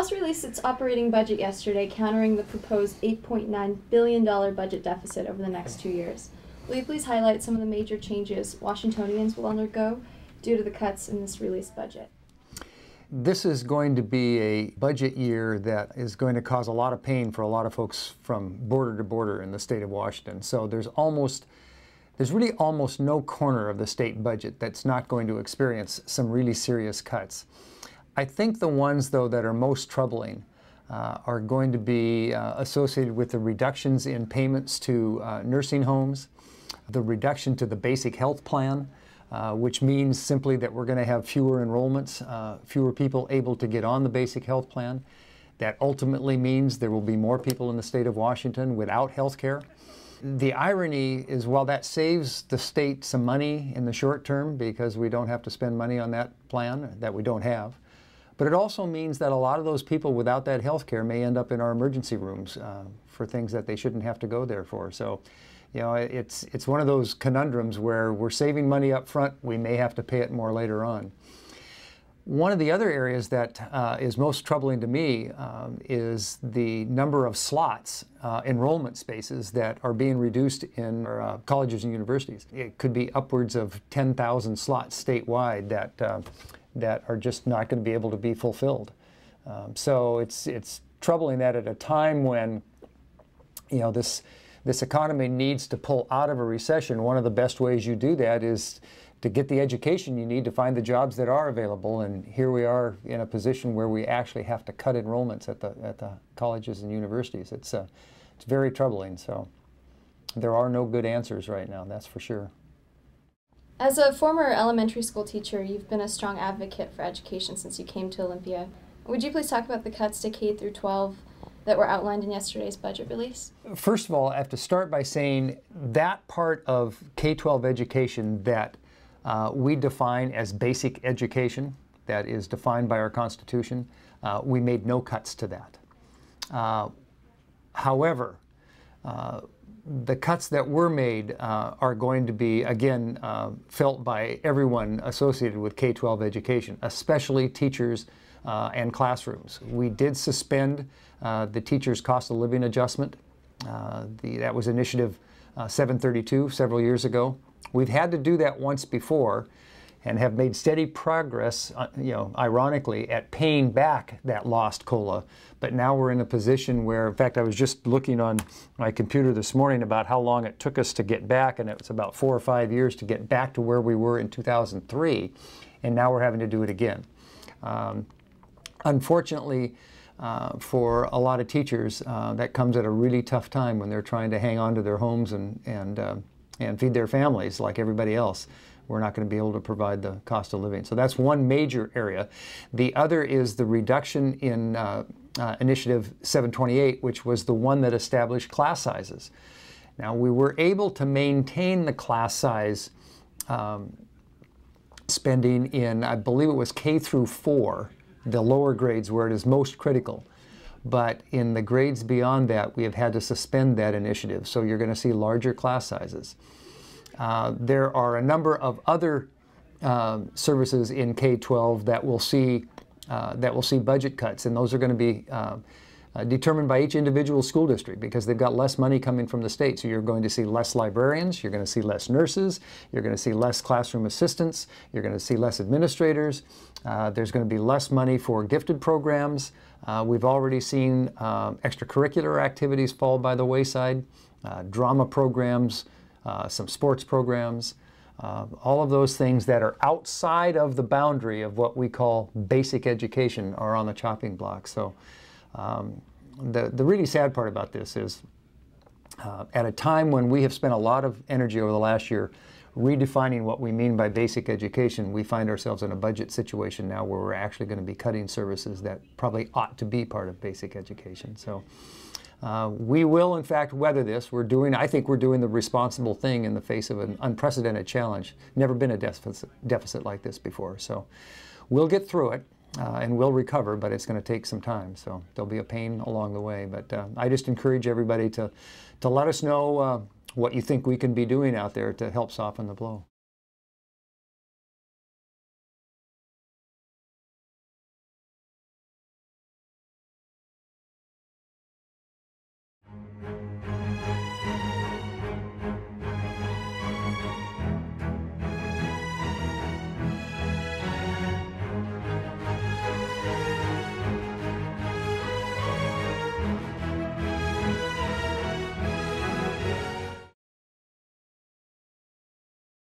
House released its operating budget yesterday, countering the proposed $8.9 billion budget deficit over the next 2 years. Will you please highlight some of the major changes Washingtonians will undergo due to the cuts in this released budget? This is going to be a budget year that is going to cause a lot of pain for a lot of folks from border to border in the state of Washington. So there's really almost no corner of the state budget that's not going to experience some really serious cuts. I think the ones, though, that are most troubling are going to be associated with the reductions in payments to nursing homes, the reduction to the basic health plan, which means simply that we're going to have fewer enrollments, fewer people able to get on the basic health plan. That ultimately means there will be more people in the state of Washington without health care. The irony is, while that saves the state some money in the short term because we don't have to spend money on that plan that we don't have, but it also means that a lot of those people without that health care may end up in our emergency rooms for things that they shouldn't have to go there for. So, you know, it's one of those conundrums where we're saving money up front, we may have to pay it more later on. One of the other areas that is most troubling to me is the number of slots, enrollment spaces that are being reduced in our colleges and universities. It could be upwards of 10,000 slots statewide that are just not going to be able to be fulfilled. So it's troubling that at a time when, you know, this economy needs to pull out of a recession. One of the best ways you do that is to get the education you need to find the jobs that are available. And here we are in a position where we actually have to cut enrollments at the colleges and universities. It's very troubling. So there are no good answers right now, that's for sure. As a former elementary school teacher, you've been a strong advocate for education since you came to Olympia. Would you please talk about the cuts to K through 12 that were outlined in yesterday's budget release? First of all, I have to start by saying that part of K-12 education that we define as basic education, that is defined by our Constitution, we made no cuts to that. However, the cuts that were made are going to be, again, felt by everyone associated with K-12 education, especially teachers and classrooms. We did suspend the teachers' cost of living adjustment. That was Initiative 732 several years ago. We've had to do that once before and have made steady progress, you know, ironically, at paying back that lost COLA. But now we're in a position where, in fact, I was just looking on my computer this morning about how long it took us to get back, and it was about 4 or 5 years to get back to where we were in 2003, and now we're having to do it again. Unfortunately, for a lot of teachers, that comes at a really tough time when they're trying to hang on to their homes and feed their families like everybody else. We're not going to be able to provide the cost of living. So that's one major area. The other is the reduction in Initiative 728, which was the one that established class sizes. Now, we were able to maintain the class size spending in, I believe it was K through 4, the lower grades where it is most critical. But in the grades beyond that, we have had to suspend that initiative. So you're going to see larger class sizes. There are a number of other services in K-12 that will see budget cuts, and those are going to be determined by each individual school district because they've got less money coming from the state. So you're going to see less librarians, you're going to see less nurses, you're going to see less classroom assistants, you're going to see less administrators. There's going to be less money for gifted programs. We've already seen extracurricular activities fall by the wayside, drama programs, some sports programs, all of those things that are outside of the boundary of what we call basic education are on the chopping block. So the really sad part about this is at a time when we have spent a lot of energy over the last year redefining what we mean by basic education, we find ourselves in a budget situation now where we're actually going to be cutting services that probably ought to be part of basic education. So we will, in fact, weather this. I think we're doing the responsible thing in the face of an unprecedented challenge. Never been a deficit like this before. So we'll get through it and we'll recover, but it's going to take some time. So there'll be a pain along the way. But I just encourage everybody to let us know what you think we can be doing out there to help soften the blow.